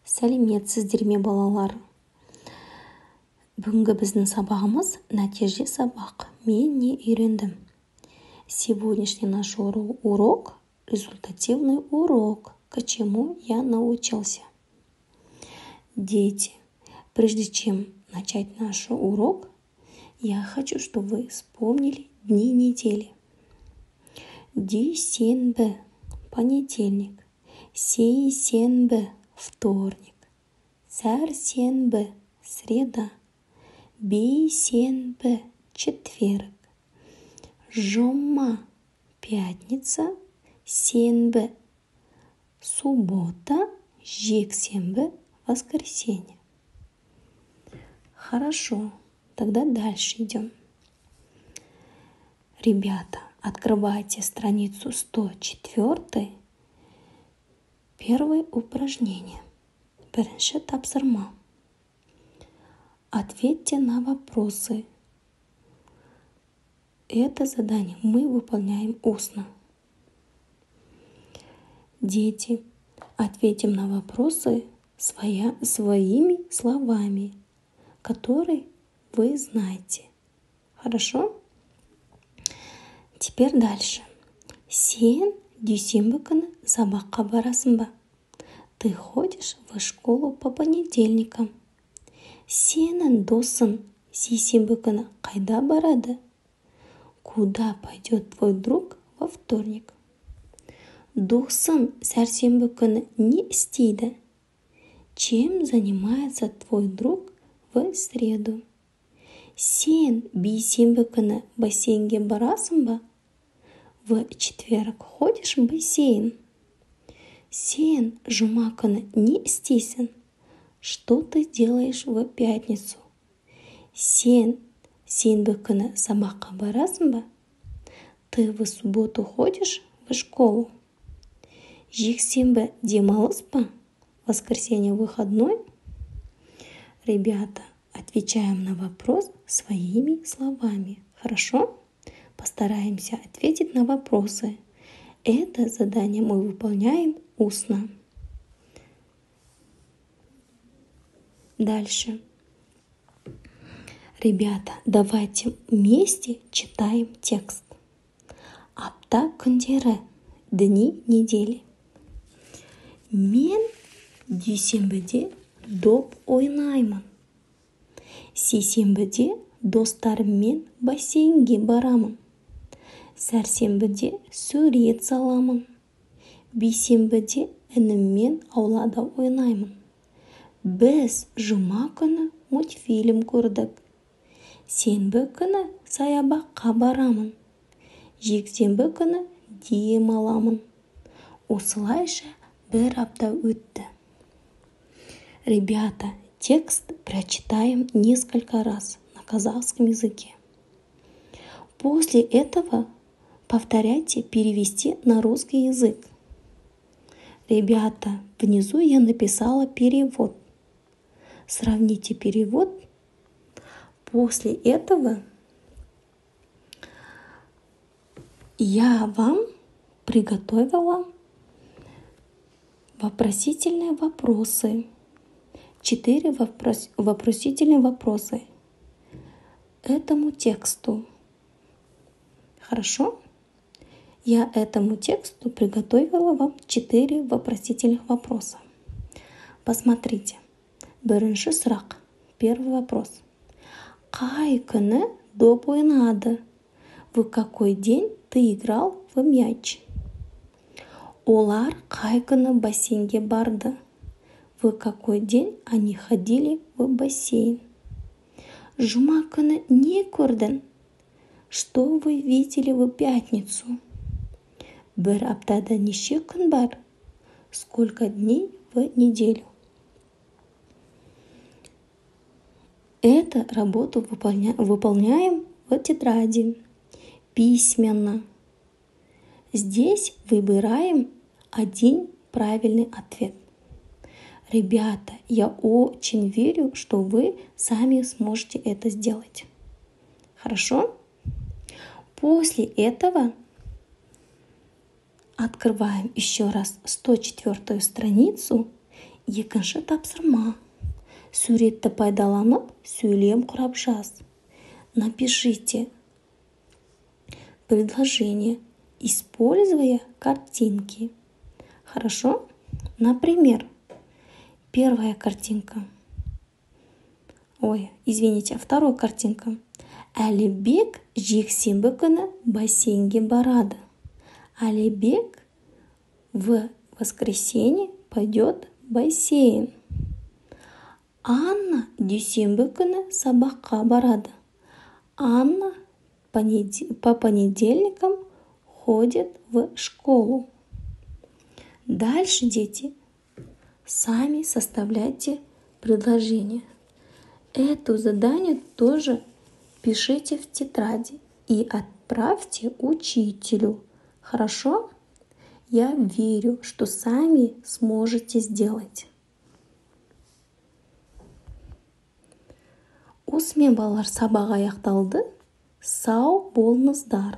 Сәлеметсіздер ме балалар? Бүгінгі біздің сабағымыз нәтиже сабақ. Мен не үйрендім? Сегодняшний наш урок – результативный урок. К чему я научился? Дети, прежде чем начать наш урок, я хочу, чтобы вы вспомнили дни недели. Дүйсенбі – понедельник. Сейсенбі – вторник. Сәрсенбі – среда. Бейсенбі – четверг. Жұма – пятница. Сенбі – суббота. Жексенбі – воскресенье. Хорошо, тогда дальше идем. Ребята, открывайте страницу 104. Первое упражнение. Бірінші тапсырма. Ответьте на вопросы. Это задание мы выполняем устно. Дети, ответим на вопросы своими словами, которые вы знаете. Хорошо? Теперь дальше. Сен дүйсенбі күні сабаққа барасың ба? Ты ходишь в школу по понедельникам. Сенің досың сейсенбі күні қайда барады? Куда пойдет твой друг во вторник? Досың сәрсенбі күні не істейді? Чем занимается твой друг в среду? Сен бейсенбі күні бассейнге барасың ба? В четверг ходишь в бассейн? Сен жұма күні не істейсің? Что ты делаешь в пятницу? Сен сенбі күні сабаққа барасың ба? Ты в субботу ходишь в школу? Жексенбі демалыс па? Воскресенье выходной? Ребята, отвечаем на вопрос своими словами. Хорошо? Постараемся ответить на вопросы. Это задание мы выполняем устно. Дальше. Ребята, давайте вместе читаем текст. Апта күндері, дни недели. Мен дүйсенбіде доп ойнаймын. Сейсенбіде достарыммен бассейнге барамын. Сәрсенбіде сурет саламын. Бейсенбіде ініммен аулада ойнаймын. Біз жұма күні мультфильм көрдік. Сенбі күні саябаққа барамын. Жексенбі күні дем аламын. Осылайша бір апта өтті. Ребята, текст прочитаем несколько раз на казахском языке. После этого повторяйте перевести на русский язык. Ребята, внизу я написала перевод. Сравните перевод. После этого я вам приготовила вопросительные вопросы. 4 вопросительные вопросы этому тексту. Хорошо? Я этому тексту приготовила вам 4 вопросительных вопроса. Посмотрите. Бірінші сұрақ. Первый вопрос. Қай күні доп ойнады? В какой день ты играл в мяч? Олар қай күні бассейнге барды? В какой день они ходили в бассейн? Жұма күні не көрдің? Что вы видели в пятницу? Бір аптада неше күн бар? Сколько дней в неделю? Эту работу выполняем в тетради. Письменно. Здесь выбираем один правильный ответ. Ребята, я очень верю, что вы сами сможете это сделать. Хорошо? После этого открываем еще раз 104 страницу Екінші тапсырма. Суретті пайдаланып, сөйлем құрап жаз. Напишите предложение, используя картинки. Хорошо? Например, первая картинка. Вторая картинка. Әлібек жексенбі күні бассейнге барады. Әлібек в воскресенье пойдет в бассейн. Анна дүйсенбі күні сабаққа барады. Анна по понедельникам ходит в школу. Дальше, дети, сами составляйте предложение. Это задание тоже пишите в тетради и отправьте учителю. Хорошо? Я верю, что сами сможете сделать. Осымен балалар, сабақ аяқталды. Сау болыңыздар.